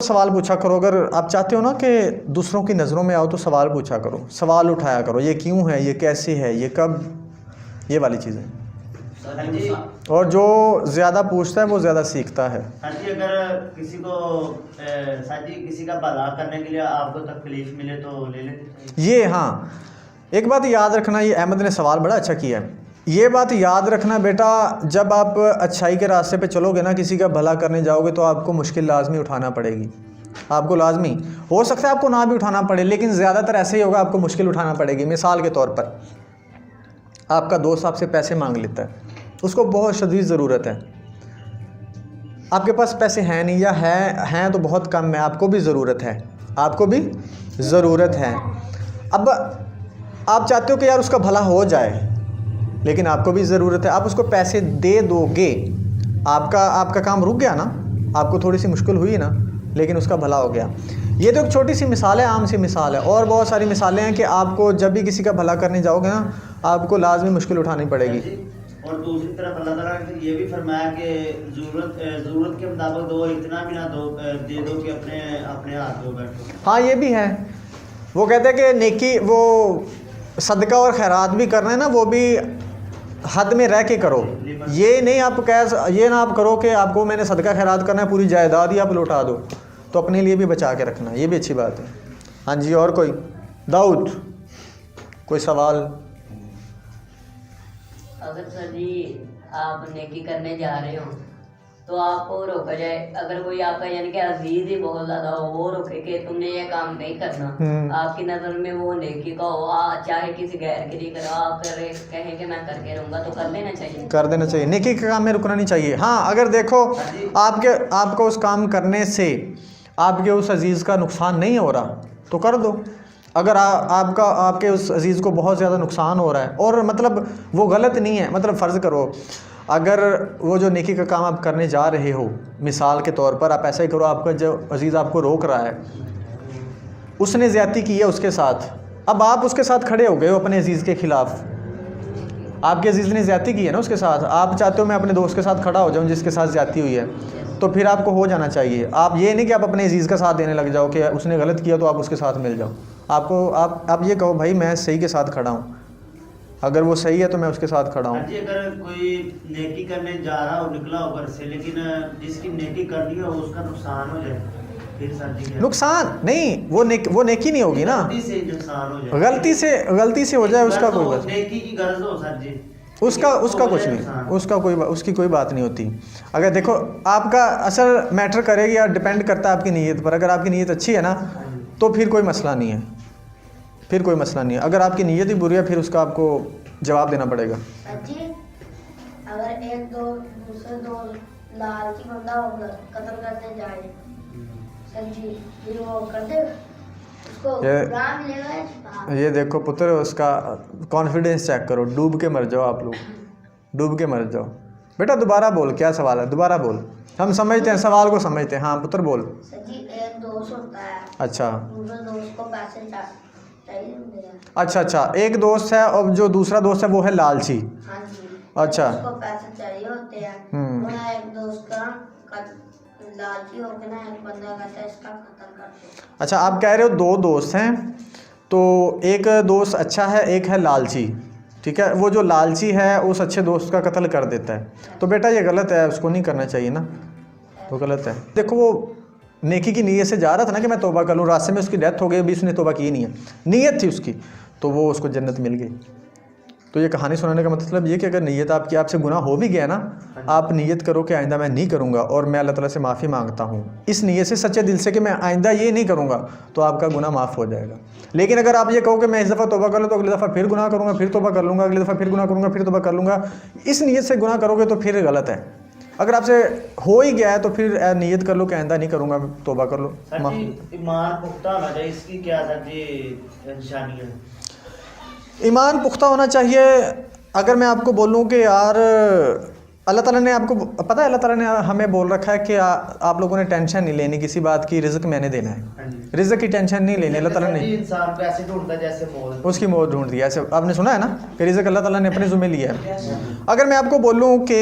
سوال پوچھا کرو، اگر آپ چاہتے ہو نا کہ دوسروں کی نظروں میں آؤ تو سوال پوچھا کرو، سوال اٹھایا کرو، یہ کیوں ہے، یہ کیسے ہے، یہ کب، یہ والی چیزیں. اور جو زیادہ پوچھتا ہے وہ زیادہ سیکھتا ہے. ہاں جی، اگر کسی کو سر جی کسی کا بھلا کرنے کے لیے آپ کو تکلیف ملے تو لے لیں. یہ ہاں ایک بات یاد رکھنا، یہ احمد نے سوال بڑا اچھا کیا ہے. یہ بات یاد رکھنا بیٹا، جب آپ اچھائی کے راستے پہ چلو گے نا، کسی کا بھلا کرنے جاؤ گے تو آپ کو مشکل لازمی اٹھانا پڑے گی. آپ کو لازمی ہو سکتا ہے آپ کو نہ بھی اٹھانا پڑے، لیکن زیادہ تر ایسے ہی ہوگا آپ کو مشکل اٹھانا پڑے گی. مثال کے طور پر آپ کا دوست آپ سے پیسے مانگ لیتا ہے، اس کو بہت شدید ضرورت ہے، آپ کے پاس پیسے ہیں نہیں، یا ہیں تو بہت کم ہے، آپ کو بھی ضرورت ہے، آپ کو بھی ضرورت ہے. اب آپ چاہتے ہو کہ یار اس کا بھلا ہو جائے، لیکن آپ کو بھی ضرورت ہے، آپ اس کو پیسے دے دو گے، آپ کا کام رک گیا نا، آپ کو تھوڑی سی مشکل ہوئی نا، لیکن اس کا بھلا ہو گیا. یہ تو ایک چھوٹی سی مثال ہے، عام سی مثال ہے، اور بہت ساری مثالیں ہیں کہ آپ کو جب بھی کسی کا بھلا کرنے جاؤ گے نا، آپ کو لازمی مشکل اٹھانی پڑے گی. اور دوسری طرف اللہ تعالیٰ نے یہ بھی فرمایا کہ ضرورت کے مطابق دو، اتنا بھی نہ دے دو کہ اپنے ہاتھ دو بیٹھو. ہاں یہ بھی ہے. وہ کہتے ہیں کہ نیکی، وہ صدقہ اور خیرات بھی کرنا ہے نا، وہ بھی حد میں رہ کے کرو. یہ نہیں یہ نہ آپ کرو کہ آپ کو میں نے صدقہ خیرات کرنا ہے، پوری جائیداد ہی آپ لوٹا دو، تو اپنے لیے بھی بچا کے رکھنا، یہ بھی اچھی بات ہے. ہاں جی، اور کوئی؟ داؤد کوئی سوال؟ اگر سر جی آپ نیکی کرنے جا رہے ہو تو آپ کو روکا جائے، اگر کوئی آپ کا یعنی کہ عزیز ہی بہت زیادہ ہو، وہ روکے کہ تم نے یہ کام نہیں کرنا، آپ کی نظر میں وہ نیکی کا ہو، چاہے کسی غیر کے لیے کرو، آپ کہیں کہ میں کر کے رہوں گا، تو کر دینا چاہیے. کر دینا چاہیے، نیکی کے کام میں رکنا نہیں چاہیے. ہاں اگر دیکھو آپ کو اس کام کرنے سے آپ کے اس عزیز کا نقصان نہیں ہو رہا تو کر دو. اگر آپ کے اس عزیز کو بہت زیادہ نقصان ہو رہا ہے، اور مطلب وہ غلط نہیں ہے، مطلب فرض کرو اگر وہ جو نیکی کا کام آپ کرنے جا رہے ہو، مثال کے طور پر آپ ایسا ہی کرو، آپ کا جو عزیز آپ کو روک رہا ہے، اس نے زیادتی کی ہے اس کے ساتھ، اب آپ اس کے ساتھ کھڑے ہو گئے ہو اپنے عزیز کے خلاف، آپ کے عزیز نے زیادتی کی ہے نا اس کے ساتھ، آپ چاہتے ہو میں اپنے دوست کے ساتھ کھڑا ہو جاؤں جس کے ساتھ زیادتی ہوئی ہے، تو پھر آپ کو ہو جانا چاہیے. آپ یہ نہیں کہ آپ اپنے عزیز کا ساتھ دینے لگ جاؤ کہ اس نے غلط کیا تو آپ اس کے ساتھ مل جاؤ. آپ یہ کہو بھائی میں صحیح کے ساتھ کھڑا ہوں، اگر وہ صحیح ہے تو میں اس کے ساتھ کھڑا ہوں. جی اگر کوئی نیکی کرنے جا رہا ہو، نکلا ہو گھر سے، لیکن جس کی نیکی کرنی ہو اس کا نقصان ہو جائے، پھر سر جی نقصان نہیں، وہ نیکی نہیں ہوگی نا، غلطی سے ہو جائے، اس کا کوئی بات، نیکی کی غرض ہو سر جی، اس کا کچھ نہیں، اس کی کوئی بات نہیں ہوتی. اگر دیکھو آپ کا اصل میٹر کرے گی یا ڈپینڈ کرتا ہے آپ کی نیت پر. اگر آپ کی نیت اچھی ہے نا تو پھر کوئی مسئلہ نہیں ہے، اگر آپ کی نیت ہی بری ہے پھر اس کا آپ کو جواب دینا پڑے گا. جی اگر ایک دوسرے دو لالچی بندہ قتل کرنے جائے سر جی، پھر وہ کر دے اس کو گناہ ملے گا. یہ دیکھو پتر، اس کا کانفیڈنس چیک کرو، ڈوب کے مر جاؤ، آپ لوگ ڈوب کے مر جاؤ. بیٹا دوبارہ بول، کیا سوال ہے؟ دوبارہ بول، ہم سمجھتے ہیں سوال کو سمجھتے ہیں. ہاں پتر بول. سر جی ایک دوست ہوتا ہے، اچھا، دوسرے دوست کو پیسے چاہیے ہوتے ہیں. اچھا ایک دوست ہے اور جو دوسرا دوست ہے وہ ہے لالچی. ہاں جی، اچھا، اس کو پیسے چاہیے ہوتے ہیں، انہیں ایک دوست کا لالچی ہو کے نا ایک بندہ کہتا ہے اس کا قتل کرتے ہیں. اچھا آپ کہہ رہے ہو دو دوست ہیں، تو ایک دوست اچھا ہے، ایک ہے لالچی، ٹھیک ہے، وہ جو لالچی ہے اس اچھے دوست کا قتل کر دیتا ہے، تو بیٹا یہ غلط ہے، اس کو نہیں کرنا چاہیے نا، تو غلط ہے. دیکھو وہ نیکی کی نیت سے جا رہا تھا نا کہ میں توبہ کر لوں، راستے میں اس کی ڈیتھ ہو گئی، ابھی اس نے توبہ کی نہیں ہے، نیت تھی اس کی، تو وہ اس کو جنت مل گئی. تو یہ کہانی سنانے کا مطلب یہ کہ اگر نیت آپ سے گناہ ہو بھی گیا نا، آپ نیت کرو کہ آئندہ میں نہیں کروں گا اور میں اللہ تعالیٰ سے معافی مانگتا ہوں، اس نیت سے سچے دل سے کہ میں آئندہ یہ نہیں کروں گا، تو آپ کا گناہ معاف ہو جائے گا. لیکن اگر آپ یہ کہو کہ میں اس دفعہ توبہ کر لوں تو اگلی دفعہ پھر گناہ کروں گا، پھر توبہ کر لوں گا، اگلی دفعہ پھر گناہ کروں گا، پھر توبہ کر لوں گا، اس نیت سے گناہ کرو گے تو پھر غلط ہے. اگر آپ سے ہو ہی گیا ہے تو پھر نیت کر لو کہ آئندہ نہیں کروں گا، توبہ کر لو. ایمان پختہ ہونا چاہیے، اس کی کیا سر جی نشانی ہے؟ ایمان پختہ ہونا چاہیے. اگر میں آپ کو بولوں کہ یار اللہ تعالیٰ نے آپ کو پتہ ہے، اللہ تعالیٰ نے ہمیں بول رکھا ہے کہ آپ لوگوں نے ٹینشن نہیں لینی کسی بات کی، رزق میں نے دینا ہے، رزق کی ٹینشن نہیں لینی. اللہ تعالیٰ نے انسان پیسے ڈھونڈتا جیسے موت، اس کی موت ڈھونڈ دیا، ایسے آپ نے سنا ہے نا کہ رزق اللہ تعالیٰ نے اپنے ذمہ لیا ہے. اگر میں آپ کو بولوں کہ